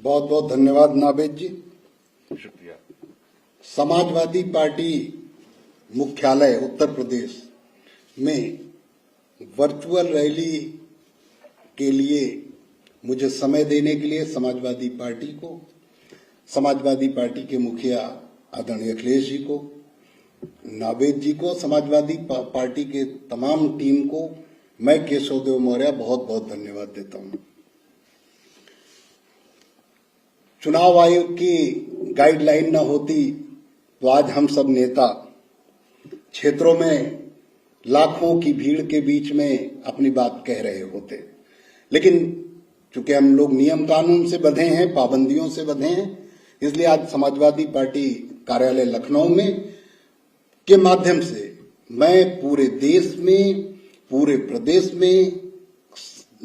बहुत बहुत धन्यवाद नावेद जी। शुक्रिया। समाजवादी पार्टी मुख्यालय उत्तर प्रदेश में वर्चुअल रैली के लिए मुझे समय देने के लिए समाजवादी पार्टी के मुखिया आदरणीय अखिलेश जी को, नावेद जी को, समाजवादी पार्टी के तमाम टीम को मैं केशव देव मौर्य बहुत बहुत धन्यवाद देता हूं। चुनाव आयोग की गाइडलाइन न होती तो आज हम सब नेता क्षेत्रों में लाखों की भीड़ के बीच में अपनी बात कह रहे होते, लेकिन चूंकि हम लोग नियम कानून से बंधे हैं, पाबंदियों से बंधे हैं, इसलिए आज समाजवादी पार्टी कार्यालय लखनऊ में के माध्यम से मैं पूरे देश में, पूरे प्रदेश में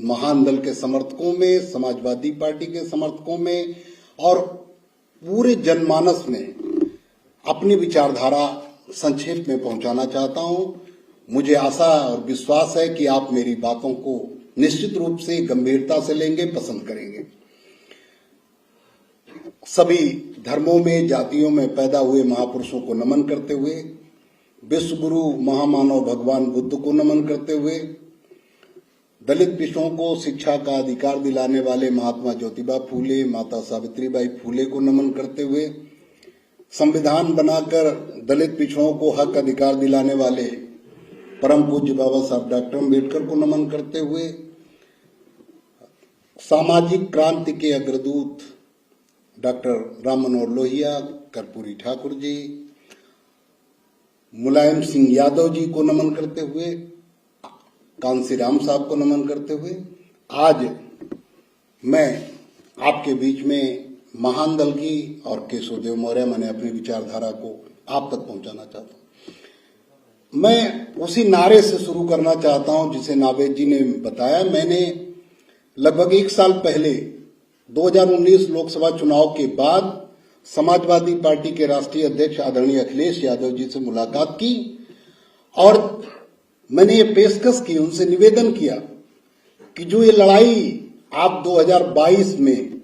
महान दल के समर्थकों में, समाजवादी पार्टी के समर्थकों में और पूरे जनमानस में अपनी विचारधारा संक्षेप में पहुंचाना चाहता हूं। मुझे आशा और विश्वास है कि आप मेरी बातों को निश्चित रूप से गंभीरता से लेंगे, पसंद करेंगे। सभी धर्मों में, जातियों में पैदा हुए महापुरुषों को नमन करते हुए, विश्व गुरु महामानव भगवान बुद्ध को नमन करते हुए, दलित पिछड़ों को शिक्षा का अधिकार दिलाने वाले महात्मा ज्योतिबा फूले, माता सावित्रीबाई फूले को नमन करते हुए, संविधान बनाकर दलित पिछड़ों को हक अधिकार दिलाने वाले परम पूज्य बाबा साहब डॉक्टर अम्बेडकर को नमन करते हुए, सामाजिक क्रांति के अग्रदूत डॉक्टर राम मनोहर लोहिया, कर्पूरी ठाकुर जी, मुलायम सिंह यादव जी को नमन करते हुए, कांसी राम साहब को नमन करते हुए आज मैं आपके बीच में महान दल की और केशव देव मौर्य मैंने अपनी विचारधारा को आप तक पहुंचाना चाहता हूं। मैं उसी नारे से शुरू करना चाहता हूं जिसे नावेद जी ने बताया। मैंने लगभग 1 साल पहले 2019 लोकसभा चुनाव के बाद समाजवादी पार्टी के राष्ट्रीय अध्यक्ष आदरणीय अखिलेश यादव जी से मुलाकात की और मैंने ये पेशकश की, उनसे निवेदन किया कि जो ये लड़ाई आप 2022 में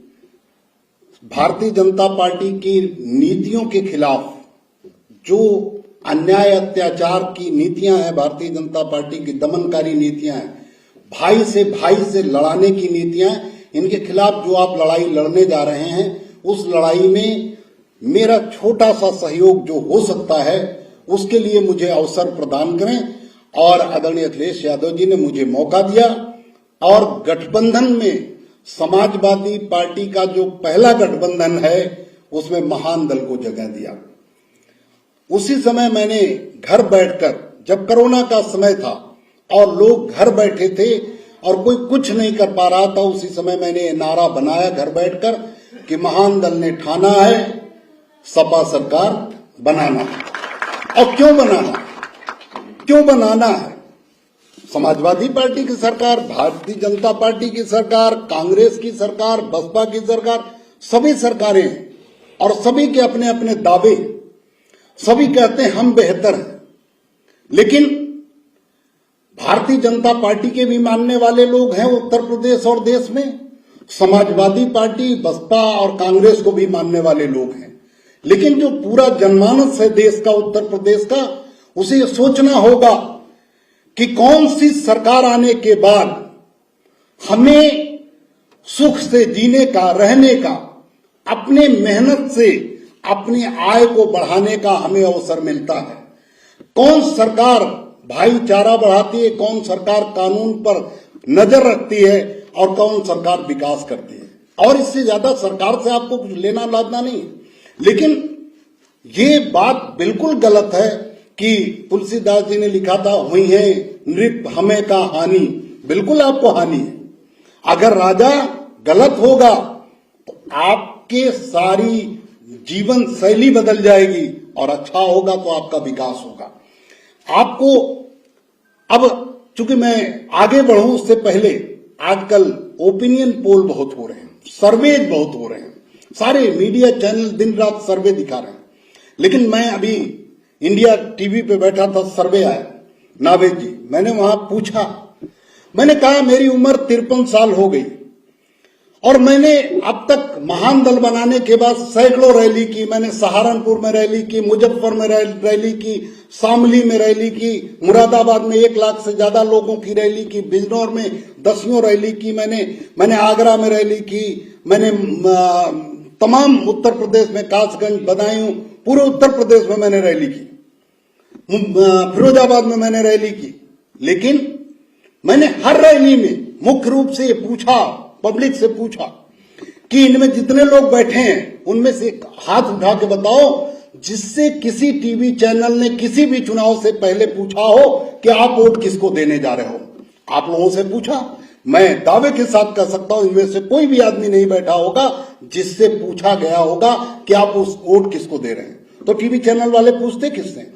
भारतीय जनता पार्टी की नीतियों के खिलाफ, जो अन्याय अत्याचार की नीतियां हैं, भारतीय जनता पार्टी की दमनकारी नीतियां हैं, भाई से लड़ाने की नीतियां, इनके खिलाफ जो आप लड़ाई लड़ने जा रहे हैं, उस लड़ाई में मेरा छोटा सा सहयोग जो हो सकता है उसके लिए मुझे अवसर प्रदान करें। और आदरणीय अखिलेश यादव जी ने मुझे मौका दिया और गठबंधन में समाजवादी पार्टी का जो पहला गठबंधन है उसमें महान दल को जगह दिया। उसी समय मैंने घर बैठकर, जब कोरोना का समय था और लोग घर बैठे थे और कोई कुछ नहीं कर पा रहा था, उसी समय मैंने नारा बनाया घर बैठकर कि महान दल ने ठाना है सपा सरकार बनाना। और क्यों बनाना है? समाजवादी पार्टी की सरकार, भारतीय जनता पार्टी की सरकार, कांग्रेस की सरकार, बसपा की सरकार, सभी सरकारें हैं और सभी के अपने अपने दावे, सभी कहते हैं हम बेहतर हैं, लेकिन भारतीय जनता पार्टी के भी मानने वाले लोग हैं उत्तर प्रदेश और देश में, समाजवादी पार्टी, बसपा और कांग्रेस को भी मानने वाले लोग हैं, लेकिन जो पूरा जनमानस है देश का, उत्तर प्रदेश का, उसे ये सोचना होगा कि कौन सी सरकार आने के बाद हमें सुख से जीने का, रहने का, अपने मेहनत से अपनी आय को बढ़ाने का हमें अवसर मिलता है। कौन सरकार भाईचारा बढ़ाती है, कौन सरकार कानून पर नजर रखती है और कौन सरकार विकास करती है। और इससे ज्यादा सरकार से आपको कुछ लेना लादना नहीं है। लेकिन ये बात बिल्कुल गलत है कि तुलसीदास जी ने लिखा था, हुई है नृप हमें का हानि। बिल्कुल आपको हानि है। अगर राजा गलत होगा तो आपके सारी जीवन शैली बदल जाएगी और अच्छा होगा तो आपका विकास होगा। आपको अब, चूंकि मैं आगे बढ़ूं उससे पहले, आजकल ओपिनियन पोल बहुत हो रहे हैं, सर्वे बहुत हो रहे हैं, सारे मीडिया चैनल दिन रात सर्वे दिखा रहे हैं। लेकिन मैं अभी इंडिया टीवी पे बैठा था, सर्वे आया नावेद जी, मैंने वहां पूछा, मैंने कहा मेरी उम्र 53 साल हो गई और मैंने अब तक महान दल बनाने के बाद सैकड़ों रैली की। मैंने सहारनपुर में रैली की, मुजफ्फर में रैली की, शामली में रैली की, मुरादाबाद में 1 लाख से ज्यादा लोगों की रैली की, बिजनौर में 10 रैली की मैंने आगरा में रैली की, मैंने तमाम उत्तर प्रदेश में कासगंज, बदायूं, पूरे उत्तर प्रदेश में मैंने रैली की, फिरोजाबाद में मैंने रैली की। लेकिन मैंने हर रैली में मुख्य रूप से पूछा, पब्लिक से पूछा कि इनमें जितने लोग बैठे हैं उनमें से हाथ उठा के बताओ जिससे किसी टीवी चैनल ने किसी भी चुनाव से पहले पूछा हो कि आप वोट किसको देने जा रहे हो। आप लोगों से पूछा। मैं दावे के साथ कह सकता हूं इनमें से कोई भी आदमी नहीं बैठा होगा जिससे पूछा गया होगा कि आप उस वोट किसको दे रहे हैं। तो टीवी चैनल वाले पूछते किससे?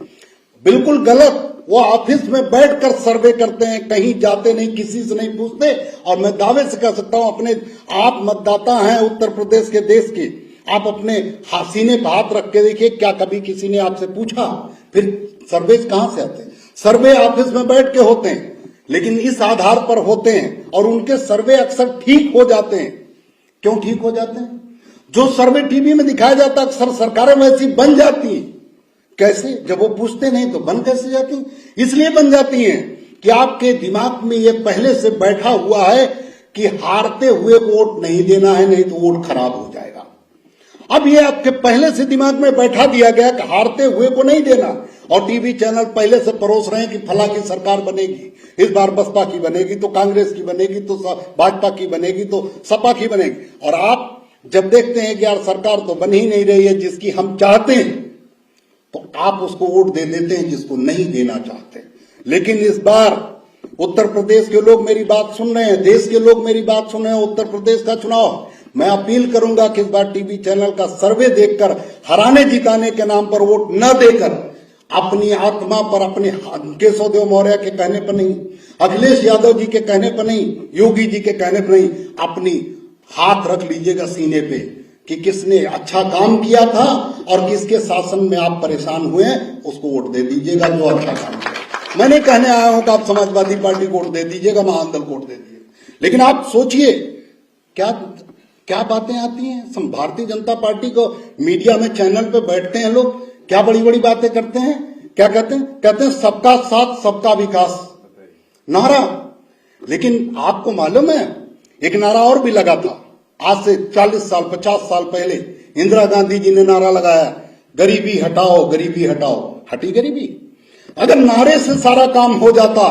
बिल्कुल गलत। वो ऑफिस में बैठकर सर्वे करते हैं, कहीं जाते नहीं, किसी से नहीं पूछते। और मैं दावे से कह सकता हूं अपने, आप मतदाता हैं उत्तर प्रदेश के, देश के, आप अपने सीने पर हाथ रख के देखिए, क्या कभी किसी ने आपसे पूछा? फिर सर्वे कहां से आते हैं? सर्वे ऑफिस में बैठ के होते हैं, लेकिन इस आधार पर होते हैं और उनके सर्वे अक्सर ठीक हो जाते हैं। क्यों ठीक हो जाते हैं? जो सर्वे टीवी में दिखाया जाता है अक्सर सरकारें वैसी बन जाती हैं। कैसे? जब वो पूछते नहीं तो बन कैसे जाती? इसलिए बन जाती हैं कि आपके दिमाग में ये पहले से बैठा हुआ है कि हारते हुए को वोट नहीं देना है, नहीं तो वोट खराब हो जाएगा। अब ये आपके पहले से दिमाग में बैठा दिया गया कि हारते हुए को नहीं देना। और टीवी चैनल पहले से परोस रहे हैं कि फला की सरकार बनेगी, इस बार बसपा की बनेगी तो कांग्रेस की बनेगी, तो भाजपा की बनेगी तो सपा की बनेगी। और आप जब देखते हैं कि यार सरकार तो बन ही नहीं रही है जिसकी हम चाहते हैं, तो आप उसको वोट दे देते हैं जिसको नहीं देना चाहते। लेकिन इस बार उत्तर प्रदेश के लोग मेरी बात सुन रहे हैं, देश के लोग मेरी बात सुन रहे हैं। उत्तर प्रदेश का चुनाव मैं अपील करूंगा कि इस बार टीवी चैनल का सर्वे देखकर हराने जिताने के नाम पर वोट न देकर अपनी आत्मा पर, अपने केशव देव मौर्य के कहने पर नहीं, अखिलेश यादव जी के कहने पर नहीं, योगी जी के कहने पर नहीं, अपनी हाथ रख लीजिएगा सीने पे कि किसने अच्छा काम किया था और किसके शासन में आप परेशान हुए हैं, उसको वोट दे दीजिएगा जो अच्छा काम किया। मैं नहीं कहने आया हूं कि आप समाजवादी पार्टी को वोट दे दीजिएगा, महान दल को वोट दे दीजिएगा। लेकिन आप सोचिए क्या क्या बातें आती हैं। भारतीय जनता पार्टी को मीडिया में चैनल पे बैठते हैं लोग, क्या बड़ी बड़ी बातें करते हैं। क्या कहते हैं? कहते हैं सबका साथ सबका विकास नारा। लेकिन आपको मालूम है एक नारा और भी लगा था आज से 40 साल 50 साल पहले। इंदिरा गांधी जी ने नारा लगाया, गरीबी हटाओ, गरीबी हटाओ। हटी गरीबी? अगर नारे से सारा काम हो जाता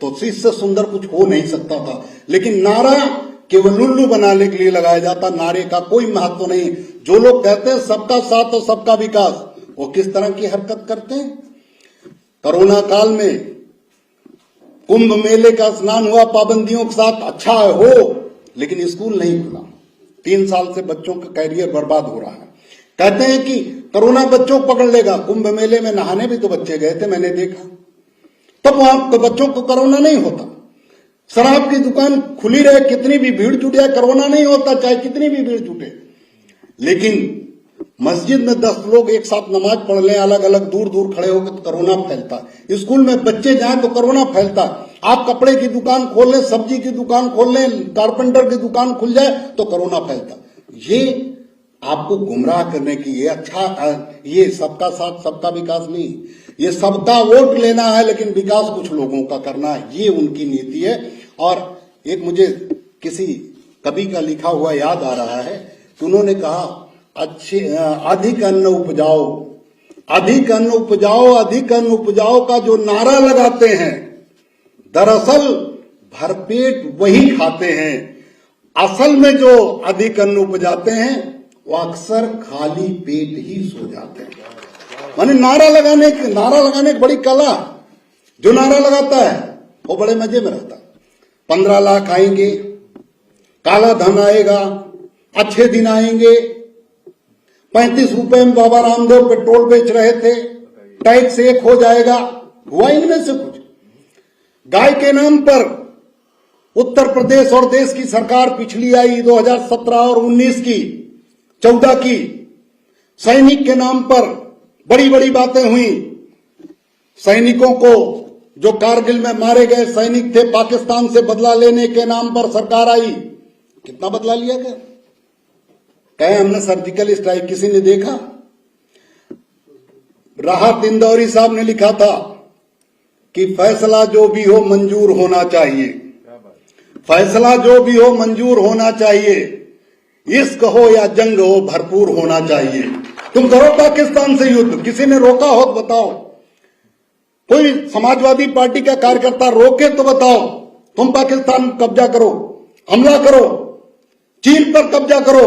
तो इससे सुंदर कुछ हो नहीं सकता था। लेकिन नारा केवल लुल्लू बनाने के लिए लगाया जाता, नारे का कोई महत्व नहीं। जो लोग कहते हैं सबका साथ और सबका विकास, वो किस तरह की हरकत करते हैं। कोरोना काल में कुंभ मेले का स्नान हुआ पाबंदियों के साथ, अच्छा हो, लेकिन स्कूल नहीं खुला। 3 साल से बच्चों का कैरियर बर्बाद हो रहा है। कहते हैं कि कोरोना बच्चों को पकड़ लेगा। कुंभ मेले में नहाने भी तो बच्चे गए थे, मैंने देखा, तब वहां तो बच्चों को कोरोना नहीं होता। शराब की दुकान खुली रहे, कितनी भी भीड़ जुटे, कोरोना नहीं होता, चाहे कितनी भी भीड़ जुटे। लेकिन मस्जिद में 10 लोग एक साथ नमाज पढ़ लें, अलग अलग दूर दूर खड़े होकर, तो कोरोना फैलता है। स्कूल में बच्चे जाएं तो कोरोना फैलता है। आप कपड़े की दुकान खोल लें, सब्जी की दुकान खोल लें, कारपेंटर की दुकान खुल जाए तो कोरोना फैलता। ये आपको गुमराह करने की, ये अच्छा, ये सबका साथ सबका विकास नहीं, ये सबका वोट लेना है लेकिन विकास कुछ लोगों का करना है, ये उनकी नीति है। और एक मुझे किसी कवि का लिखा हुआ याद आ रहा है कि उन्होंने कहा, अच्छे अधिक अन्न उपजाओ, अधिक अन्न उपजाओ, अधिक अन्न उपजाओ का जो नारा लगाते हैं, दरअसल भरपेट वही खाते हैं। असल में जो अधिक अन्न उपजाते हैं वो अक्सर खाली पेट ही सो जाते हैं। माने नारा लगाने की बड़ी कला। जो नारा लगाता है वो बड़े मजे में रहता है। 15 लाख आएंगे, काला धन आएगा, अच्छे दिन आएंगे। 35 रुपए में बाबा रामदेव पेट्रोल बेच रहे थे, टैक्स 1 हो जाएगा। हुआ इनमें से कुछ? गाय के नाम पर उत्तर प्रदेश और देश की सरकार पिछली आई 2017 और 19 की, 14 की। सैनिक के नाम पर बड़ी बड़ी बातें हुई। सैनिकों को, जो कारगिल में मारे गए सैनिक थे, पाकिस्तान से बदला लेने के नाम पर सरकार आई। कितना बदला लिया गया? कहे हमने सर्जिकल स्ट्राइक, किसी ने देखा? राहत इंदौरी साहब ने लिखा था कि फैसला जो भी हो मंजूर होना चाहिए, फैसला जो भी हो मंजूर होना चाहिए, इश्क हो या जंग हो भरपूर होना चाहिए। तुम करो पाकिस्तान से युद्ध, किसी ने रोका हो तो बताओ। कोई समाजवादी पार्टी का कार्यकर्ता रोके तो बताओ। तुम पाकिस्तान कब्जा करो, हमला करो, चीन पर कब्जा करो,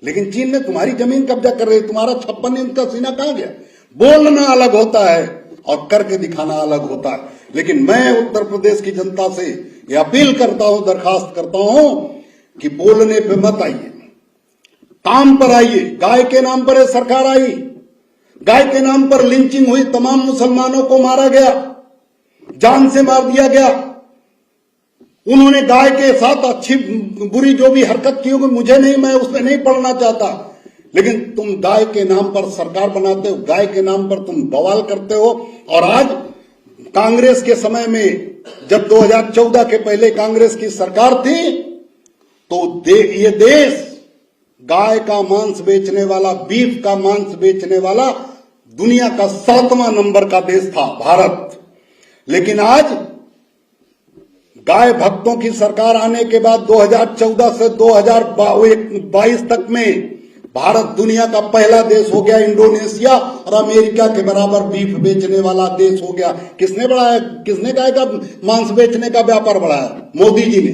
लेकिन चीन ने तुम्हारी जमीन कब्जा कर रही है। तुम्हारा 56 इंच का सीना कहां गया? बोलना अलग होता है और करके दिखाना अलग होता है। लेकिन मैं उत्तर प्रदेश की जनता से यह अपील करता हूं, दरखास्त करता हूं कि बोलने पे मत आइए, काम पर आइए। गाय के नाम पर यह सरकार आई, गाय के नाम पर लिंचिंग हुई, तमाम मुसलमानों को मारा गया, जान से मार दिया गया। उन्होंने गाय के साथ अच्छी बुरी जो भी हरकत की होगी, मुझे नहीं, मैं उसमें नहीं पढ़ना चाहता, लेकिन तुम गाय के नाम पर सरकार बनाते हो, गाय के नाम पर तुम बवाल करते हो। और आज कांग्रेस के समय में, जब 2014 के पहले कांग्रेस की सरकार थी, तो ये देश गाय का मांस बेचने वाला, बीफ का मांस बेचने वाला दुनिया का 7वां नंबर का देश था भारत। लेकिन आज गाय भक्तों की सरकार आने के बाद 2014 से 2022 तक में भारत दुनिया का पहला देश हो गया। इंडोनेशिया और अमेरिका के बराबर बीफ बेचने वाला देश हो गया। किसने बढ़ाया? किसने गाय का मांस बेचने का व्यापार बढ़ाया? मोदी जी ने।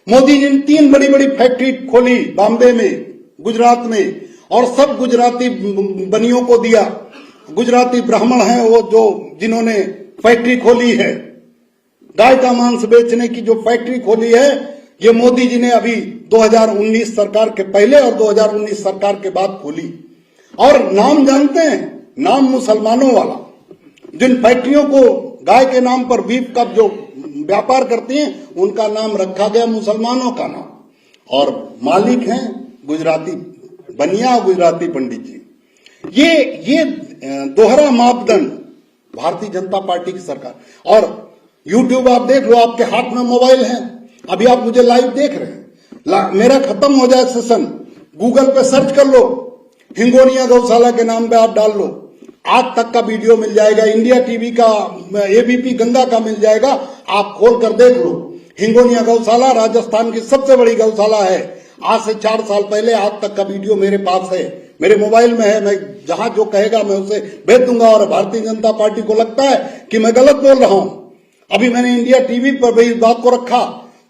मोदी जी ने 3 बड़ी बड़ी फैक्ट्री खोली, बॉम्बे में, गुजरात में, और सब गुजराती बनियों को दिया। गुजराती ब्राह्मण हैं वो जो जिन्होंने फैक्ट्री खोली है, गाय का मांस बेचने की जो फैक्ट्री खोली है, ये मोदी जी ने अभी 2019 सरकार के पहले और 2019 सरकार के बाद खोली। और नाम जानते हैं? नाम मुसलमानों वाला। जिन फैक्ट्रियों को गाय के नाम पर बीफ का जो व्यापार करती हैं, उनका नाम रखा गया मुसलमानों का नाम, और मालिक हैं गुजराती बनिया, गुजराती पंडित जी। ये दोहरा मापदंड भारतीय जनता पार्टी की सरकार। और यूट्यूब आप देख लो, आपके हाथ में मोबाइल है, अभी आप मुझे लाइव देख रहे हैं। मेरा खत्म हो जाए सेशन, गूगल पे सर्च कर लो, हिंगोनिया गौशाला के नाम पे आप डाल लो, आज तक का वीडियो मिल जाएगा। इंडिया टीवी का, एबीपी गंगा का मिल जाएगा, आप खोल कर देख लो। हिंगोनिया गौशाला राजस्थान की सबसे बड़ी गौशाला है। आज से 4 साल पहले आज तक का वीडियो मेरे पास है, मेरे मोबाइल में है। मैं जहां जो कहेगा मैं उसे भेज दूंगा। और भारतीय जनता पार्टी को लगता है कि मैं गलत बोल रहा हूं। अभी मैंने इंडिया टीवी पर भी इस बात को रखा,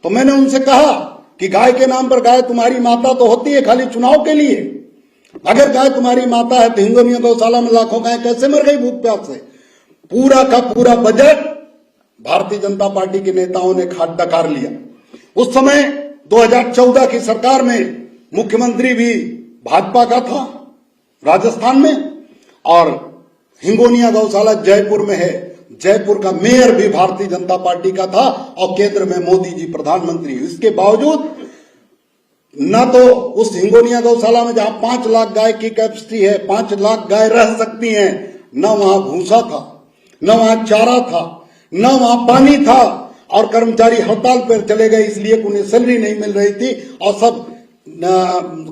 तो मैंने उनसे कहा कि गाय के नाम पर, गाय तुम्हारी माता तो होती है खाली चुनाव के लिए। अगर गाय तुम्हारी माता है तो हिंगोनिया गौशाला में लाखों गाय कैसे मर गई भूख प्यास से? पूरा का पूरा बजट भारतीय जनता पार्टी के नेताओं ने डकार लिया। उस समय 2014 की सरकार में मुख्यमंत्री भी भाजपा का था राजस्थान में, और हिंगोनिया गौशाला जयपुर में है। जयपुर का मेयर भी भारतीय जनता पार्टी का था, और केंद्र में मोदी जी प्रधानमंत्री। इसके बावजूद न तो उस हिंगोनिया गौशाला में जहां 5 लाख गाय की कैपेसिटी है, 5 लाख गाय रह सकती हैं, न वहां भूसा था, न वहां चारा था, न वहां पानी था। और कर्मचारी हड़ताल पर चले गए, इसलिए उन्हें सैलरी नहीं मिल रही थी। और सब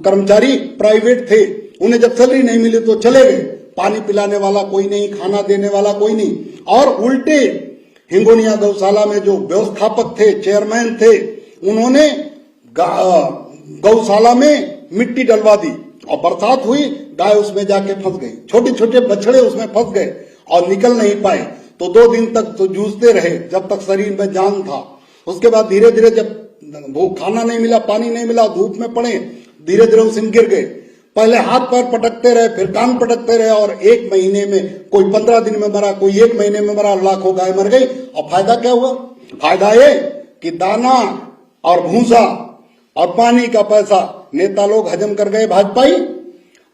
कर्मचारी प्राइवेट थे, उन्हें जब सैलरी नहीं मिली तो चले गए। पानी पिलाने वाला कोई नहीं, खाना देने वाला कोई नहीं। और उल्टे हिंगोनिया गौशाला में जो व्यवस्थापक थे, चेयरमैन थे, उन्होंने गौशाला में मिट्टी डलवा दी, और बरसात हुई, गाय उसमें जाके फंस गई। छोटे छोटे बछड़े उसमें फंस गए और निकल नहीं पाए। तो 2 दिन तक तो जूझते रहे जब तक शरीर में जान था। उसके बाद धीरे धीरे जब वो खाना नहीं मिला, पानी नहीं मिला, धूप में पड़े, धीरे धीरे उसमें गिर गए। पहले हाथ पैर पटकते रहे, फिर कान पटकते रहे, और 1 महीने में, कोई 15 दिन में मरा, कोई 1 महीने में मरा, लाखों गाय मर गई। और फायदा क्या हुआ? फायदा ये कि दाना और भूसा और पानी का पैसा नेता लोग हजम कर गए भाजपाई,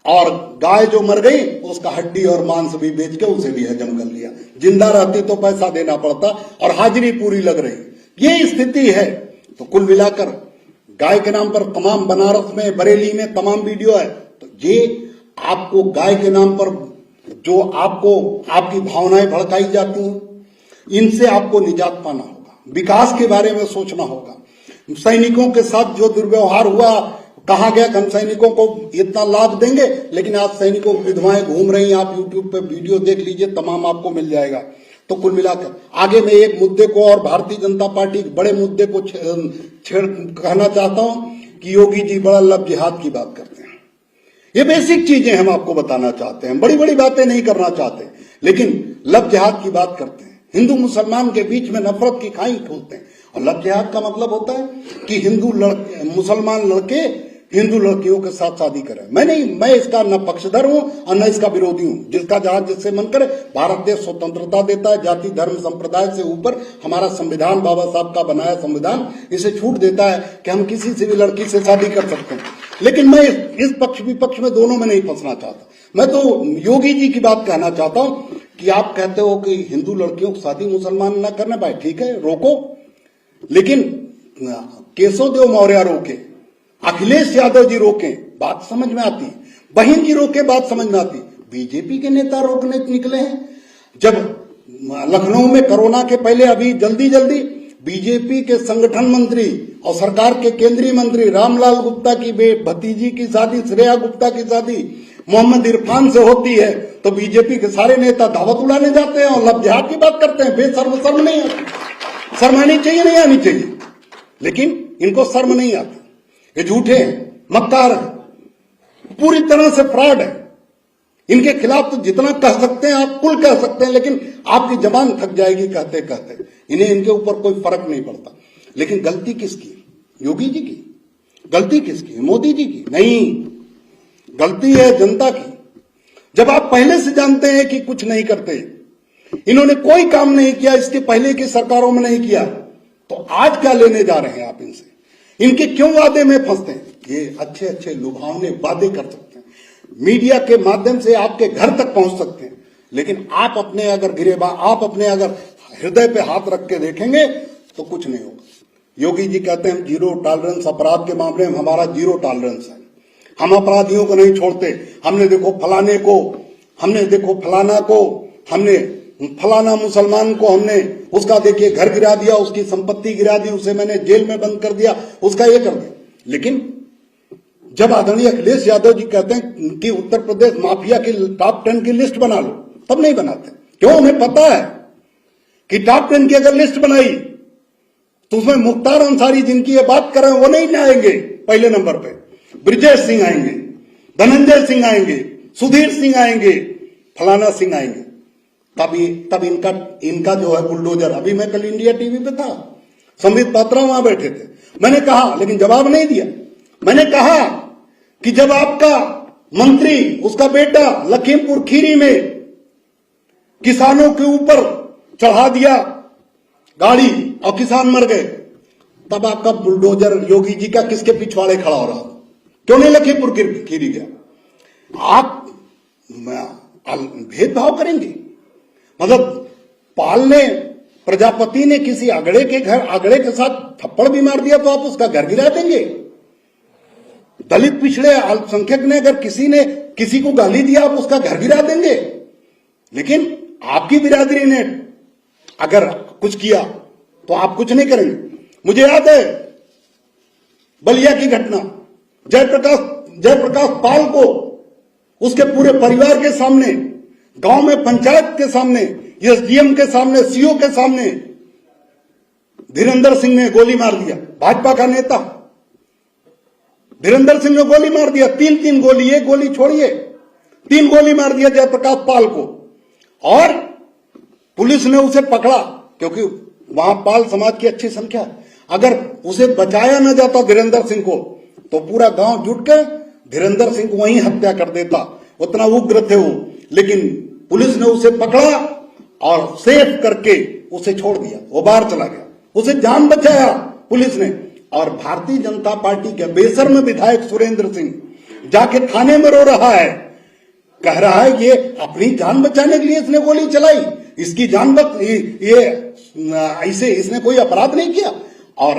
और गाय जो मर गई उसका हड्डी और मांस भी बेच के उसे भी हजम कर लिया। जिंदा रहती तो पैसा देना पड़ता, और हाजिरी पूरी लग रही। ये स्थिति है। तो कुल मिलाकर गाय के नाम पर तमाम बनारस में, बरेली में तमाम वीडियो है। तो ये आपको गाय के नाम पर जो आपको आपकी भावनाएं भड़काई जाती हैं, इनसे आपको निजात पाना होगा। विकास के बारे में सोचना होगा। सैनिकों के साथ जो दुर्व्यवहार हुआ, कहा गया कि हम सैनिकों को इतना लाभ देंगे, लेकिन आज सैनिकों की विधवाएं घूम रही हैं। आप यूट्यूब पे वीडियो देख लीजिए, तमाम आपको मिल जाएगा। तो कुल मिलाकर आगे मैं एक मुद्दे को और भारतीय जनता पार्टी के बड़े मुद्दे को कहना चाहता हूं कि योगी जी बड़ा लव जिहाद की बात करते हैं। ये बेसिक चीजें हम आपको बताना चाहते हैं, बड़ी बड़ी बातें नहीं करना चाहते, लेकिन लव जिहाद की बात करते हैं। हिंदू मुसलमान के बीच में नफरत की खाई खोलते हैं। और लव जिहाद का मतलब होता है कि मुसलमान लड़के हिंदू लड़कियों के साथ शादी करें। मैं इसका न पक्षधर हूं और न इसका विरोधी हूं। जिसका जहां जिससे मन करे। भारत देश स्वतंत्रता देता है, जाति धर्म संप्रदाय से ऊपर हमारा संविधान, बाबा साहब का बनाया संविधान इसे छूट देता है कि हम किसी से भी लड़की से शादी कर सकते हैं। लेकिन मैं इस पक्ष विपक्ष में दोनों में नहीं फंसना चाहता। मैं तो योगी जी की बात कहना चाहता हूं कि आप कहते हो कि हिंदू लड़कियों की शादी मुसलमान न करने पाए, ठीक है, रोको, लेकिन केशव देव मौर्य रोके, अखिलेश यादव जी रोके, बात समझ में आती है। बहन जी रोके, बात समझ में आती। बीजेपी के नेता रोकने निकले हैं। जब लखनऊ में कोरोना के पहले अभी जल्दी बीजेपी के संगठन मंत्री और सरकार के केंद्रीय मंत्री रामलाल गुप्ता की भतीजी की शादी, श्रेया गुप्ता की शादी मोहम्मद इरफान से होती है, तो बीजेपी के सारे नेता दावत उड़ाने जाते हैं और लव जिहाद की बात करते हैं। शर्म नहीं आती। शर्म आनी चाहिए, नहीं आनी चाहिए, लेकिन इनको शर्म नहीं आती। ये झूठे हैं, मक्कार हैं, पूरी तरह से फ्रॉड है। इनके खिलाफ तो जितना कह सकते हैं आप, कुल कह सकते हैं, लेकिन आपकी जबान थक जाएगी कहते कहते। इन्हें इनके ऊपर कोई फर्क नहीं पड़ता। लेकिन गलती किसकी? योगी जी की। गलती किसकी? मोदी जी की नहीं, गलती है जनता की। जब आप पहले से जानते हैं कि कुछ नहीं करते, इन्होंने कोई काम नहीं किया, इसके पहले की सरकारों में नहीं किया, तो आज क्या लेने जा रहे हैं आप इनसे? इनके क्यों वादे में फंसते हैं? ये अच्छे अच्छे लुभावने वादे कर सकते हैं, मीडिया के माध्यम से आपके घर तक पहुंच सकते हैं, लेकिन आप अपने अगर हृदय पे हाथ रख के देखेंगे तो कुछ नहीं होगा। योगी जी कहते हैं जीरो टॉलरेंस, अपराध के मामले में हमारा जीरो टॉलरेंस है, हम अपराधियों को नहीं छोड़ते। हमने देखो फलाना को, हमने फलाना मुसलमान को, हमने उसका देखिए घर गिरा दिया, उसकी संपत्ति गिरा दी, उसे मैंने जेल में बंद कर दिया, उसका ये कर दिया। लेकिन जब आदरणीय अखिलेश यादव जी कहते हैं कि उत्तर प्रदेश माफिया की टॉप 10 की लिस्ट बना लो, तब नहीं बनाते। क्यों? उन्हें पता है कि टॉप 10 की अगर लिस्ट बनाई तो उसमें मुख्तार अंसारी जिनकी ये बात कर रहे हैं वो नहीं आएंगे पहले नंबर पे। ब्रिजेश सिंह आएंगे, धनंजय सिंह आएंगे, सुधीर सिंह आएंगे, फलाना सिंह आएंगे। तब इनका जो है बुलडोजर। अभी मैं कल इंडिया टीवी पे था, संबित पात्रा वहां बैठे थे। मैंने कहा, लेकिन जवाब नहीं दिया। मैंने कहा कि जब आपका मंत्री, उसका बेटा लखीमपुर खीरी में किसानों के ऊपर चढ़ा दिया गाड़ी और किसान मर गए, तब आपका बुलडोजर योगी जी का किसके पिछवाड़े खड़ा हो रहा? क्यों नहीं लखीमपुर खीरी गया? आप भेदभाव करेंगे? मतलब पाल ने, प्रजापति ने किसी अगड़े के साथ थप्पड़ भी मार दिया तो आप उसका घर गिरा देंगे? दलित पिछड़े अल्पसंख्यक ने अगर किसी को गाली दिया आप उसका घर गिरा देंगे? लेकिन आपकी बिरादरी ने अगर कुछ किया तो आप कुछ नहीं करेंगे। मुझे याद है बलिया की घटना, जयप्रकाश पाल को उसके पूरे परिवार के सामने, गांव में पंचायत के सामने, एसडीएम के सामने, सीओ के सामने धीरेंद्र सिंह ने गोली मार दिया। भाजपा का नेता धीरेंद्र सिंह ने गोली मार दिया, तीन गोली, एक गोली छोड़िए, 3 गोली मार दिया जयप्रकाश पाल को। और पुलिस ने उसे पकड़ा, क्योंकि वहां पाल समाज की अच्छी संख्या है। अगर उसे बचाया न जाता धीरेंद्र सिंह को, तो पूरा गांव जुट कर धीरेंद्र सिंह को वहीं हत्या कर देता, उतना उग्र थे वो। लेकिन पुलिस ने उसे पकड़ा और सेफ करके उसे छोड़ दिया, वो बाहर चला गया, उसे जान बचाया पुलिस ने। और भारतीय जनता पार्टी के बेशर्म विधायक सुरेंद्र सिंह जाके थाने में रो रहा है, कह रहा है ये अपनी जान बचाने के लिए इसने गोली चलाई, इसकी जान इसने कोई अपराध नहीं किया। और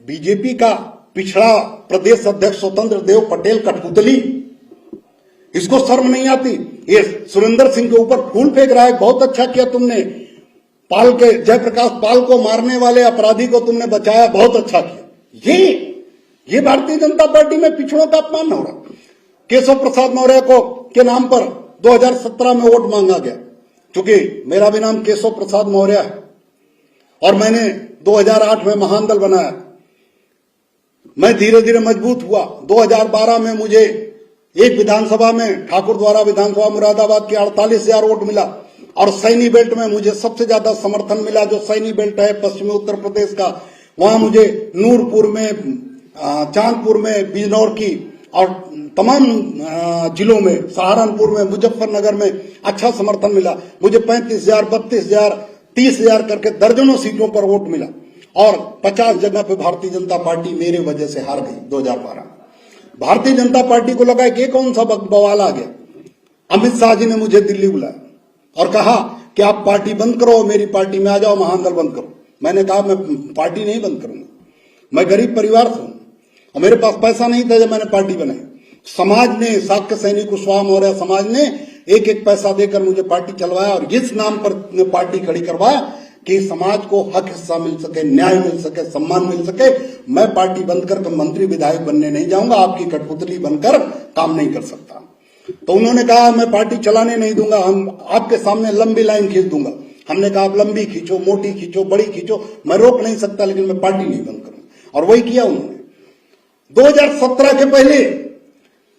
बीजेपी का पिछड़ा प्रदेश अध्यक्ष स्वतंत्र देव पटेल कठपुतली, इसको शर्म नहीं आती? ये सुरेंद्र सिंह के ऊपर फूल फेंक रहा है, बहुत अच्छा किया तुमने, जयप्रकाश पाल को मारने वाले अपराधी को तुमने बचाया, बहुत अच्छा किया। ये भारतीय जनता पार्टी में पिछड़ों का अपमान हो रहा। केशव प्रसाद मौर्य को के नाम पर 2017 में वोट मांगा गया, क्योंकि मेरा भी नाम केशव प्रसाद मौर्य है और मैंने 2008 में महान दल बनाया। मैं धीरे धीरे मजबूत हुआ। 2012 में मुझे एक विधानसभा में ठाकुर द्वारा विधानसभा मुरादाबाद के 48,000 वोट मिला और सैनी बेल्ट में मुझे सबसे ज्यादा समर्थन मिला, जो सैनी बेल्ट है पश्चिमी उत्तर प्रदेश का। वहां मुझे नूरपुर में, चांदपुर में, बिजनौर की और तमाम जिलों में, सहारनपुर में, मुजफ्फरनगर में अच्छा समर्थन मिला। मुझे 35,000, 32,000, 30,000 करके दर्जनों सीटों पर वोट मिला और 50 जगह पे भारतीय जनता पार्टी मेरे वजह से हार गई 2012। भारतीय जनता पार्टी को लगा कि कौन सा बवाल आ गया। अमित शाह जी ने मुझे दिल्ली बुलाया और कहा कि आप पार्टी बंद करो, मेरी पार्टी में आ जाओ, महान दल बंद करो। मैंने कहा मैं पार्टी नहीं बंद करूंगा, मैं गरीब परिवार से हूं और मेरे पास पैसा नहीं था जब मैंने पार्टी बनाई। समाज ने, शाक्य सैनिक कुशवाहा मौर्य समाज ने एक एक पैसा देकर मुझे पार्टी चलवाया और इस नाम पर पार्टी खड़ी करवाया कि समाज को हक हिस्सा मिल सके, न्याय मिल सके, सम्मान मिल सके। मैं पार्टी बंद कर मंत्री विधायक बनने नहीं जाऊंगा, आपकी कठपुतली बनकर काम नहीं कर सकता। तो उन्होंने कहा मैं पार्टी चलाने नहीं दूंगा, हम आपके सामने लंबी लाइन खींच दूंगा। हमने कहा आप लंबी खींचो, मोटी खींचो, बड़ी खींचो, मैं रोक नहीं सकता, लेकिन मैं पार्टी नहीं बंद करूंगा। और वही किया उन्होंने। 2017 के पहले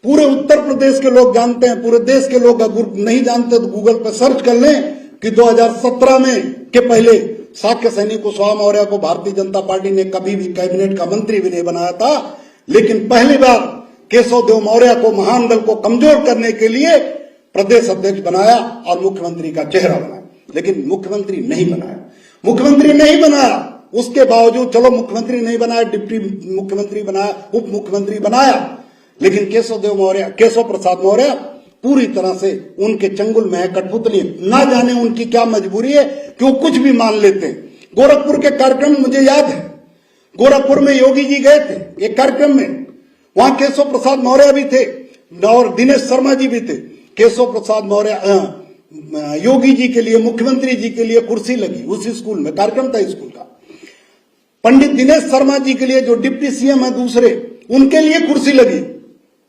पूरे उत्तर प्रदेश के लोग जानते हैं, पूरे देश के लोग अगर नहीं जानते तो गूगल पर सर्च कर लें कि 2017 में के पहले शाक्य सैनिक कुशवाहा मौर्य को भारतीय जनता पार्टी ने कभी भी कैबिनेट का मंत्री भी नहीं बनाया था, लेकिन पहली बार केशव देव मौर्य को, महान दल को कमजोर करने के लिए प्रदेश अध्यक्ष बनाया और मुख्यमंत्री का चेहरा बनाया। लेकिन मुख्यमंत्री नहीं बनाया, मुख्यमंत्री नहीं बनाया। उसके बावजूद चलो मुख्यमंत्री नहीं बनाया, डिप्टी मुख्यमंत्री बनाया, उप मुख्यमंत्री बनाया, लेकिन केशव प्रसाद मौर्य पूरी तरह से उनके चंगुल में है, कठपुतली। ना जाने उनकी क्या मजबूरी है कि वो कुछ भी मान लेते हैं। गोरखपुर के कार्यक्रम मुझे याद है, गोरखपुर में योगी जी गए थे एक कार्यक्रम में, वहां केशव प्रसाद मौर्य भी थे और दिनेश शर्मा जी भी थे। केशव प्रसाद मौर्य, योगी जी के लिए, मुख्यमंत्री जी के लिए कुर्सी लगी उसी स्कूल में, कार्यक्रम था स्कूल का। पंडित दिनेश शर्मा जी के लिए, जो डिप्टी सीएम है दूसरे, उनके लिए कुर्सी लगी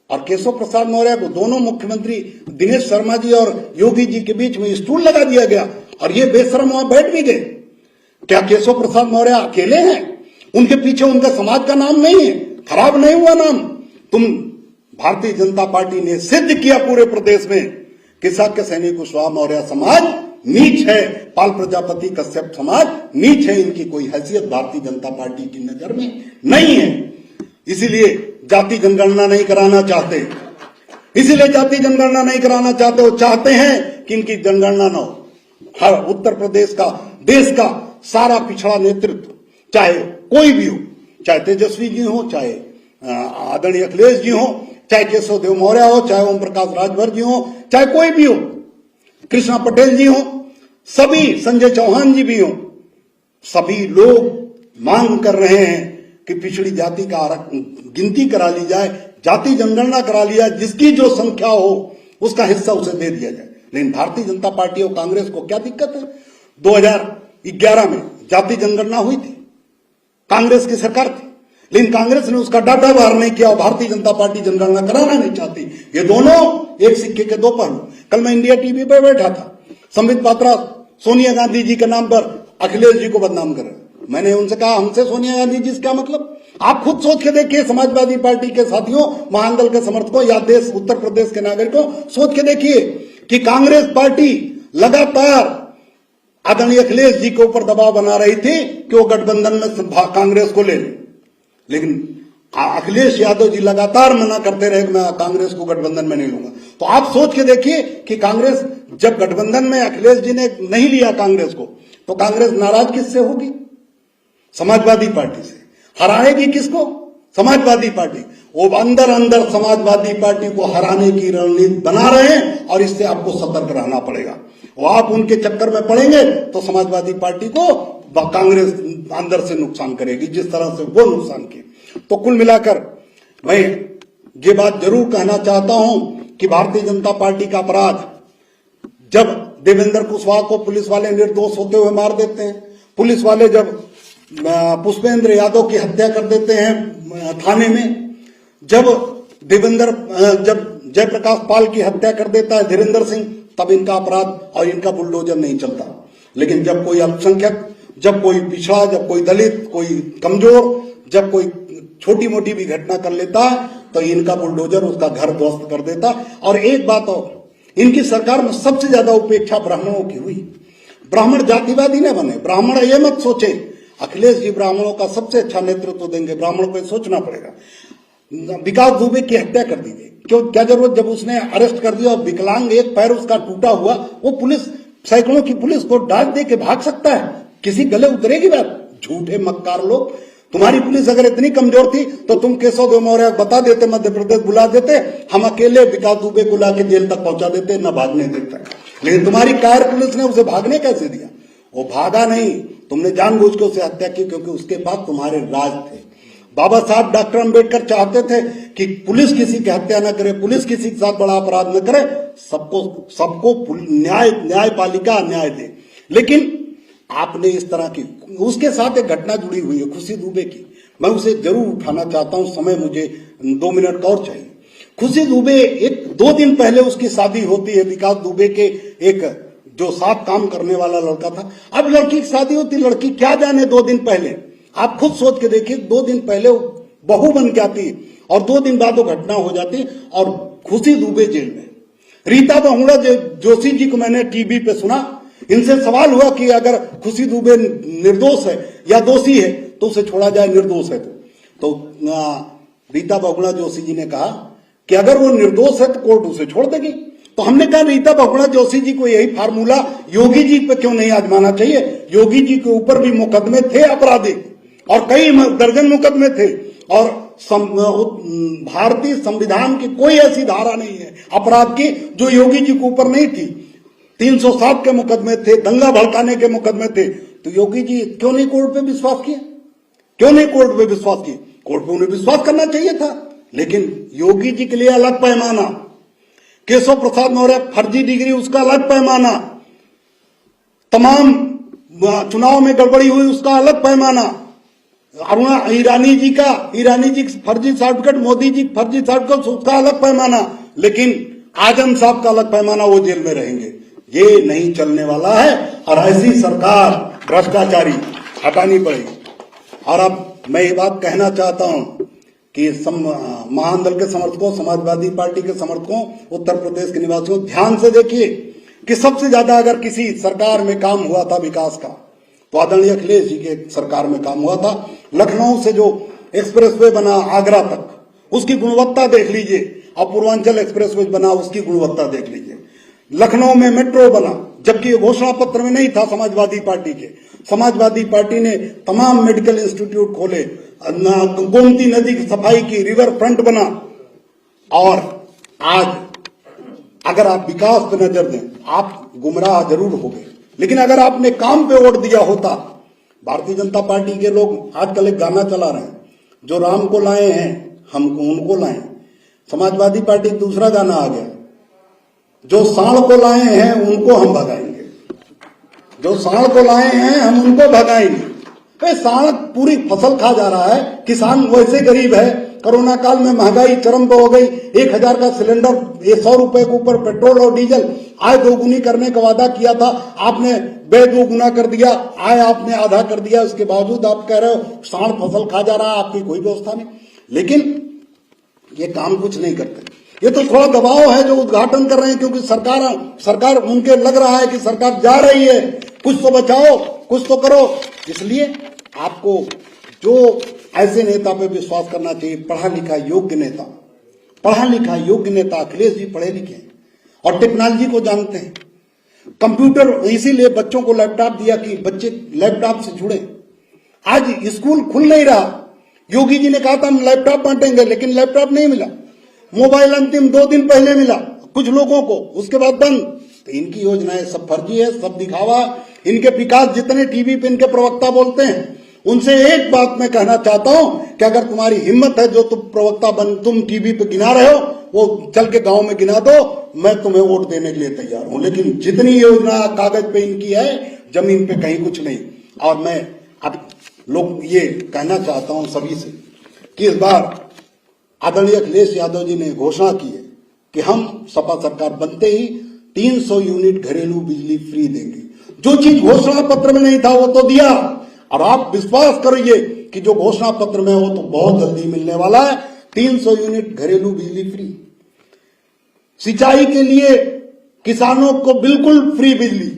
और केशव प्रसाद मौर्य को, दोनों मुख्यमंत्री दिनेश शर्मा जी और योगी जी के बीच में स्टूल लगा दिया गया और ये बेशरम वहां बैठ भी गए। क्या केशव प्रसाद मौर्य अकेले हैं? उनके पीछे उनका समाज का नाम नहीं है, खराब नहीं हुआ नाम। तुम भारतीय जनता पार्टी ने सिद्ध किया पूरे प्रदेश में कि शाक्य सैनिक कुशवाहा मौर्य समाज नीच है, पाल प्रजापति कश्यप समाज नीच है, इनकी कोई हैसियत भारतीय जनता पार्टी की नजर में नहीं है। इसीलिए जाति जनगणना नहीं कराना चाहते, इसीलिए जाति जनगणना नहीं कराना चाहते। वो चाहते हैं कि इनकी जनगणना न हो। हर उत्तर प्रदेश का, देश का सारा पिछड़ा नेतृत्व, चाहे कोई भी हो, चाहे तेजस्वी जी हो, चाहे आदरणीय अखिलेश जी हो, चाहे केशव देव मौर्य हो, चाहे ओम प्रकाश राजभर जी हो, चाहे कोई भी हो, कृष्णा पटेल जी हो, सभी, संजय चौहान जी भी हो, सभी लोग मांग कर रहे हैं कि पिछड़ी जाति का गिनती करा ली जाए, जाति जनगणना करा ली जाए, जिसकी जो संख्या हो उसका हिस्सा उसे दे दिया जाए। लेकिन भारतीय जनता पार्टी और कांग्रेस को क्या दिक्कत है? 2011 में जाति जनगणना हुई थी, कांग्रेस की सरकार थी, लेकिन कांग्रेस ने उसका डाटा बाहर नहीं किया और भारतीय जनता पार्टी जनगणना कराना नहीं चाहती। ये दोनों एक सिक्के के दो पहलू। कल मैं इंडिया टीवी पर बैठा था, संबित पात्रा सोनिया गांधी जी के नाम पर अखिलेश जी को बदनाम कर रहे। मैंने उनसे कहा हमसे सोनिया गांधी जी से क्या मतलब? आप खुद सोच के देखिए, समाजवादी पार्टी के साथियों, महान दल के समर्थकों या देश उत्तर प्रदेश के नागरिकों, सोच के देखिए कि कांग्रेस पार्टी लगातार आदरणीय अखिलेश जी के ऊपर दबाव बना रही थी कि वो गठबंधन में कांग्रेस को ले ले, लेकिन अखिलेश यादव जी लगातार मना करते रहे कि मैं कांग्रेस को गठबंधन में नहीं लूंगा। तो आप सोच के देखिए कि कांग्रेस जब गठबंधन में अखिलेश जी ने नहीं लिया कांग्रेस को, तो कांग्रेस नाराज किससे होगी? समाजवादी पार्टी से। हराएगी किसको? समाजवादी पार्टी। वो अंदर अंदर समाजवादी पार्टी को हराने की रणनीति बना रहे हैं और इससे आपको सतर्क रहना पड़ेगा। वो आप उनके चक्कर में पड़ेंगे तो समाजवादी पार्टी को कांग्रेस अंदर से नुकसान करेगी, जिस तरह से वो नुकसान की। तो कुल मिलाकर मैं ये बात जरूर कहना चाहता हूं कि भारतीय जनता पार्टी का अपराध, जब देवेंद्र कुशवाहा को पुलिस वाले निर्दोष होते हुए मार देते हैं, पुलिस वाले जब पुष्पेंद्र यादव की हत्या कर देते हैं थाने में, जब जयप्रकाश पाल की हत्या कर देता है धीरेन्द्र सिंह, तब इनका अपराध और इनका बुलडोजर नहीं चलता। लेकिन जब कोई अल्पसंख्यक, जब कोई पिछड़ा, जब कोई दलित, कोई कमजोर, जब कोई छोटी मोटी भी घटना कर लेता है तो इनका बुलडोजर उसका घर ध्वस्त कर देता। और एक बात और, इनकी सरकार में सबसे ज्यादा उपेक्षा ब्राह्मणों की हुई। ब्राह्मण जातिवादी न बने, ब्राह्मण ये मत सोचे अखिलेश जी ब्राह्मणों का सबसे अच्छा नेतृत्व देंगे, ब्राह्मणों को सोचना पड़ेगा। विकास दुबे की हत्या कर दी गई, क्यों, क्या जरूरत, जब उसने अरेस्ट कर दिया और विकलांग एक पैर उसका टूटा हुआ, वो पुलिस सैकड़ों की पुलिस को डांट दे के भाग सकता है, किसी गले उतरेगी बात? झूठे मक्कार लोग। तुम्हारी पुलिस अगर इतनी कमजोर थी तो तुम केशव देव मौर्य बता देते, मध्य प्रदेश बुला देते, हम अकेले विकास दुबे को लाके जेल तक पहुंचा देते, न भागने देते। लेकिन तुम्हारी कायर पुलिस ने उसे भागने कैसे दिया? वो भागा नहीं, तुमने जानबूझ के उसे हत्या की, क्योंकि उसके पास तुम्हारे राज थे। बाबा साहब डॉक्टर अंबेडकर चाहते थे कि पुलिस किसी की हत्या न करे, पुलिस किसी के साथ बड़ा अपराध न करे, सबको न्यायपालिका न्याय दे। लेकिन आपने इस तरह की, उसके साथ एक घटना जुड़ी हुई है खुशी दुबे की, मैं उसे जरूर उठाना चाहता हूं, समय मुझे 2 मिनट और चाहिए। खुशी दुबे, एक 2 दिन पहले उसकी शादी होती है विकास दुबे के एक जो साथ काम करने वाला लड़का था। अब लड़की की शादी होती, लड़की क्या जाने 2 दिन पहले, आप खुद सोच के देखिए, 2 दिन पहले वो बहू बन के आती और 2 दिन बाद वो घटना हो जाती और खुशी दुबे जेल में। रीता बहुगुणा जोशी जी को मैंने टीवी पे सुना, इनसे सवाल हुआ कि अगर खुशी दुबे निर्दोष है या दोषी है तो उसे छोड़ा जाए, निर्दोष है तो रीता बहुगुणा जोशी जी ने कहा कि अगर वो निर्दोष है तो कोर्ट उसे छोड़ देगी। तो हमने कहा रीता बहुगुणा जोशी जी को यही फार्मूला योगी जी पे क्यों नहीं आजमाना चाहिए? योगी जी के ऊपर भी मुकदमे थे आपराधिक और कई दर्जन मुकदमे थे, और भारतीय संविधान की कोई ऐसी धारा नहीं है अपराध की जो योगी जी के ऊपर नहीं थी। 307 के मुकदमे थे, दंगा भड़काने के मुकदमे थे, तो योगी जी क्यों नहीं कोर्ट पे विश्वास किया? क्यों नहीं कोर्ट पे विश्वास किया? कोर्ट पे उन्हें विश्वास करना चाहिए था। लेकिन योगी जी के लिए अलग पैमाना, केशव प्रसाद मौर्य फर्जी डिग्री उसका अलग पैमाना, तमाम चुनाव में गड़बड़ी हुई उसका अलग पैमाना, अरुणा ईरानी जी फर्जी सर्टिफिकेट, मोदी जी फर्जी सर्टिफिकेट उसका अलग पैमाना, लेकिन आजम साहब का अलग पैमाना, वो जेल में रहेंगे। ये नहीं चलने वाला है और ऐसी सरकार भ्रष्टाचारी हटानी पड़ेगी। और अब मैं ये बात कहना चाहता हूं कि महान दल के समर्थकों, समाजवादी पार्टी के समर्थकों, उत्तर प्रदेश के निवासियों, ध्यान से देखिए कि सबसे ज्यादा अगर किसी सरकार में काम हुआ था विकास का तो आदरणीय अखिलेश जी के सरकार में काम हुआ था। लखनऊ से जो एक्सप्रेसवे बना आगरा तक, उसकी गुणवत्ता देख लीजिए, और पूर्वांचल एक्सप्रेसवे बना, उसकी गुणवत्ता देख लीजिए। लखनऊ में मेट्रो बना, जबकि घोषणा पत्र में नहीं था समाजवादी पार्टी के। समाजवादी पार्टी ने तमाम मेडिकल इंस्टीट्यूट खोले, गोमती नदी की सफाई की, रिवर फ्रंट बना। और आज अगर आप विकास पे नजर दें, आप गुमराह जरूर हो गए, लेकिन अगर आपने काम पे वोट दिया होता, भारतीय जनता पार्टी के लोग आजकल एक गाना चला रहे हैं, जो राम को लाए हैं हमको उनको लाए। समाजवादी पार्टी दूसरा गाना आ गया, जो सांड को लाए हैं उनको हम भगाएंगे, जो सांड को लाए हैं हम उनको भगाएंगे। सांड पूरी फसल खा जा रहा है, किसान वैसे गरीब है, कोरोना काल में महंगाई चरम पे हो गई, 1000 का सिलेंडर, 100 रुपए के ऊपर पेट्रोल और डीजल, आय दोगुनी करने का वादा किया था, आपने बेदोगुना कर दिया, आय आपने आधा कर दिया, उसके बावजूद आप कह रहे हो सांड फसल खा जा रहा है, आपकी कोई व्यवस्था नहीं। लेकिन ये काम कुछ नहीं करते, ये तो थोड़ा दबाव है जो उद्घाटन कर रहे हैं, क्योंकि सरकार उनके लग रहा है कि सरकार जा रही है, कुछ तो बचाओ, कुछ तो करो। इसलिए आपको जो ऐसे नेता पे विश्वास करना चाहिए, पढ़ा लिखा योग्य नेता, पढ़ा लिखा योग्य नेता। अखिलेश जी पढ़े लिखे हैं और टेक्नोलॉजी को जानते हैं, कंप्यूटर, इसीलिए बच्चों को लैपटॉप दिया कि बच्चे लैपटॉप से जुड़े। आज स्कूल खुल नहीं रहा, योगी जी ने कहा था हम लैपटॉप बांटेंगे, लेकिन लैपटॉप नहीं मिला। मोबाइल अंतिम 2 दिन पहले मिला कुछ लोगों को, उसके बाद बंद। तो इनकी योजनाएं सब फर्जी है, सब दिखावा। इनके विकास जितने टीवी पे इनके प्रवक्ता बोलते हैं, उनसे एक बात मैं कहना चाहता हूं कि अगर तुम्हारी हिम्मत है, जो तुम टीवी पे गिना रहे हो, वो चल के गांव में गिना दो, मैं तुम्हें वोट देने के लिए तैयार हूं। लेकिन जितनी योजना कागज पे इनकी है, जमीन पे कहीं कुछ नहीं। और मैं अब लोग ये कहना चाहता हूं सभी से कि इस बार आदरणीय अखिलेश यादव जी ने घोषणा की है कि हम सपा सरकार बनते ही 300 यूनिट घरेलू बिजली फ्री देंगे। जो चीज घोषणा पत्र में नहीं था वो तो दिया, और आप विश्वास करिए कि जो घोषणा पत्र में हो तो बहुत जल्दी मिलने वाला है। 300 यूनिट घरेलू बिजली फ्री, सिंचाई के लिए किसानों को बिल्कुल फ्री बिजली,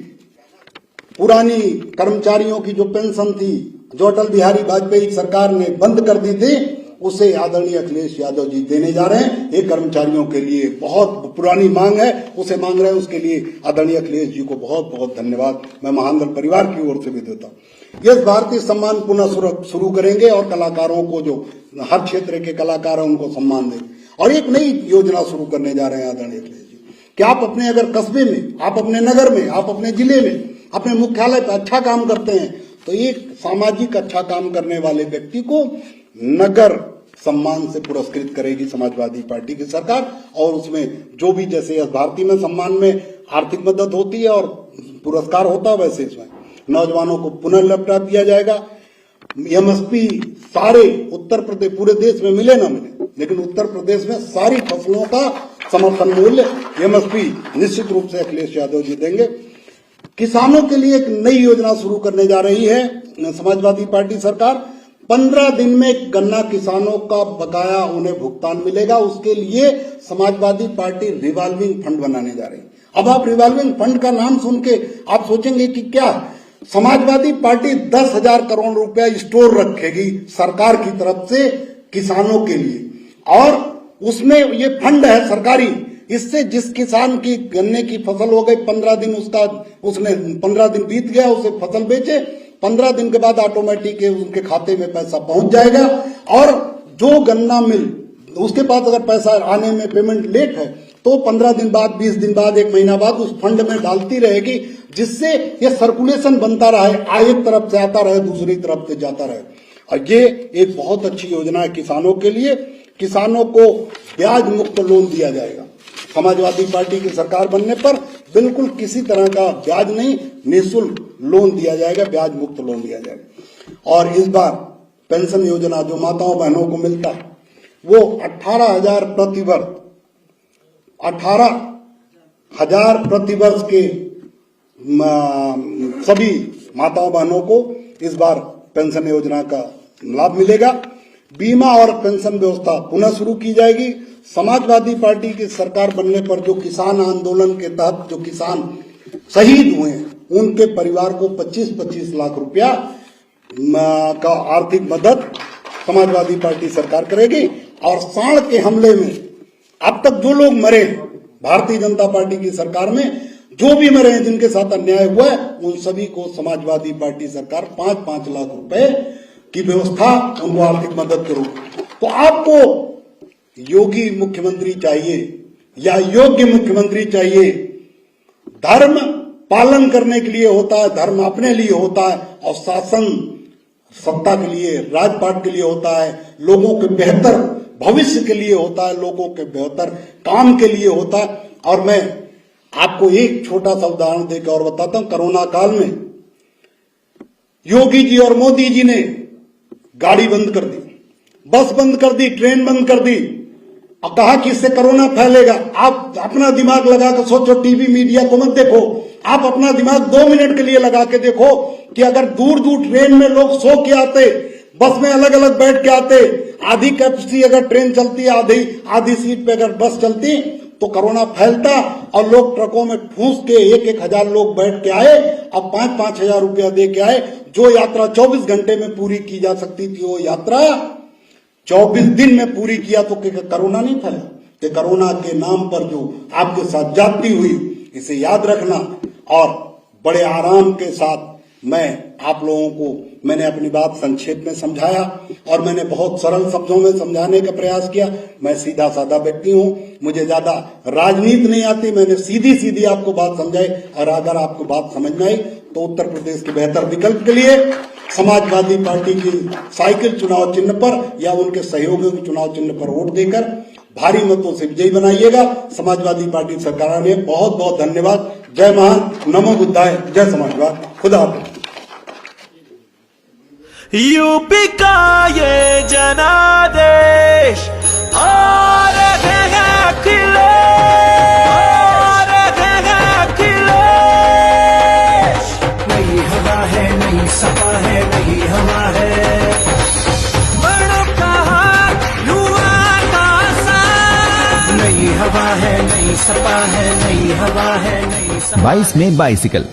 पुरानी कर्मचारियों की जो पेंशन थी जो अटल बिहारी वाजपेयी सरकार ने बंद कर दी थी, उसे आदरणीय अखिलेश यादव जी देने जा रहे हैं। ये कर्मचारियों के लिए बहुत पुरानी मांग है, उसे मांग रहे हैं, उसके लिए आदरणीय अखिलेश जी को बहुत बहुत धन्यवाद मैं महानंदल परिवार की ओर से भी देता हूँ। यस भारतीय सम्मान पुनः शुरू करेंगे और कलाकारों को, जो हर क्षेत्र के कलाकार हैं उनको सम्मान देंगे। और एक नई योजना शुरू करने जा रहे हैं आदरणीय अखिलेश जी कि आप अपने अगर कस्बे में, आप अपने नगर में, आप अपने जिले में, अपने मुख्यालय पर अच्छा काम करते हैं तो एक सामाजिक अच्छा काम करने वाले व्यक्ति को नगर सम्मान से पुरस्कृत करेगी समाजवादी पार्टी की सरकार। और उसमें जो भी, जैसे भारतीय में सम्मान में आर्थिक मदद होती है और पुरस्कार होता है, वैसे इसमें नौजवानों को पुनः लैपटॉप दिया जाएगा। एमएसपी सारे उत्तर प्रदेश, पूरे देश में मिले ना मिले, लेकिन उत्तर प्रदेश में सारी फसलों का समर्थन मूल्य एमएसपी निश्चित रूप से अखिलेश यादव जी देंगे। किसानों के लिए एक नई योजना शुरू करने जा रही है समाजवादी पार्टी सरकार। 15 दिन में गन्ना किसानों का बकाया उन्हें भुगतान मिलेगा। उसके लिए समाजवादी पार्टी रिवॉल्विंग फंड बनाने जा रही है। अब आप रिवॉल्विंग फंड का नाम सुन के आप सोचेंगे कि क्या समाजवादी पार्टी 10,000 करोड़ रुपया स्टोर रखेगी सरकार की तरफ से किसानों के लिए, और उसमें ये फंड है सरकारी। इससे जिस किसान की गन्ने की फसल हो गई, 15 दिन उसने 15 दिन बीत गया, उसे फसल बेचे, 15 दिन के बाद ऑटोमेटिक उनके खाते में पैसा पहुंच जाएगा। और जो गन्ना मिल, उसके पास अगर पैसा आने में पेमेंट लेट है तो 15 दिन बाद, 20 दिन बाद, 1 महीना बाद उस फंड में डालती रहेगी, जिससे ये सर्कुलेशन बनता रहे, एक तरफ से आता रहे, दूसरी तरफ से जाता रहे। और ये एक बहुत अच्छी योजना है किसानों के लिए। किसानों को ब्याज मुक्त लोन दिया जाएगा। समाजवादी पार्टी की सरकार बनने पर बिल्कुल किसी तरह का ब्याज नहीं, निःशुल्क लोन दिया जाएगा, ब्याज मुक्त लोन दिया जाएगा। और इस बार पेंशन योजना जो माताओं बहनों को मिलता है वो 18,000 प्रतिवर्ष, 18,000 प्रतिवर्ष के सभी माताओं बहनों को इस बार पेंशन योजना का लाभ मिलेगा। बीमा और पेंशन व्यवस्था पुनः शुरू की जाएगी। समाजवादी पार्टी की सरकार बनने पर जो किसान आंदोलन के तहत जो किसान शहीद हुए हैं उनके परिवार को 25-25 लाख रुपया का आर्थिक मदद समाजवादी पार्टी सरकार करेगी। और सांड के हमले में अब तक जो लोग मरे भारतीय जनता पार्टी की सरकार में, जो भी मरे हैं, जिनके साथ अन्याय हुआ है, उन सभी को समाजवादी पार्टी सरकार 5-5 लाख रुपए की व्यवस्था, उनको आर्थिक मदद करूगी। तो आपको योगी मुख्यमंत्री चाहिए या योग्य मुख्यमंत्री चाहिए? धर्म पालन करने के लिए होता है, धर्म अपने लिए होता है, और शासन सत्ता के लिए, राजपाट के लिए होता है, लोगों के बेहतर भविष्य के लिए होता है, लोगों के बेहतर काम के लिए होता है। और मैं आपको एक छोटा सा उदाहरण देकर और बताता हूं। कोरोना काल में योगी जी और मोदी जी ने गाड़ी बंद कर दी, बस बंद कर दी, ट्रेन बंद कर दी, और कहा कि इससे कोरोना फैलेगा। आप अपना दिमाग लगा कर सोचो, टीवी मीडिया को मत देखो, आप अपना दिमाग 2 मिनट के लिए लगा के देखो कि अगर दूर दूर ट्रेन में लोग सो के आते, बस में अलग अलग बैठ के आते, आधी कैपेसिटी अगर ट्रेन चलती, आधी सीट पे अगर बस चलती, तो कोरोना फैलता और लोग ट्रकों में ठूस के 1-1 हजार लोग बैठ के आए, अब 5-5 हजार रुपया दे के आए। जो यात्रा 24 घंटे में पूरी की जा सकती थी, वो यात्रा 24 दिन में पूरी किया। तो कोरोना नहीं फैला? कि कोरोना के नाम पर जो आपके साथ जाती हुई, इसे याद रखना। और बड़े आराम के साथ मैं आप लोगों को, मैंने अपनी बात संक्षेप में समझाया और मैंने बहुत सरल शब्दों में समझाने का प्रयास किया। मैं सीधा साधा व्यक्ति हूं, मुझे ज्यादा राजनीति नहीं आती, मैंने सीधी सीधी आपको बात समझाई। और अगर आपको बात समझ में आई तो उत्तर प्रदेश के बेहतर विकल्प के लिए समाजवादी पार्टी की साइकिल चुनाव चिन्ह पर या उनके सहयोगियों के चुनाव चिन्ह पर वोट देकर भारी मतों से विजयी बनाइएगा। समाजवादी पार्टी सरकार ने बहुत बहुत धन्यवाद। जय महान, नमो बुद्धाय, जय समाजवाद, खुदा हाफिज। यूपी का ये जनादेश आ रहे हैं अखिलेश। नई हवा है, नई सपा है, नई हवा है। बड़ों का हाथ, युवा का साथ। नई हवा है, नई सपा है, नई हवा है, नई सपा। 22 में बाइसिकल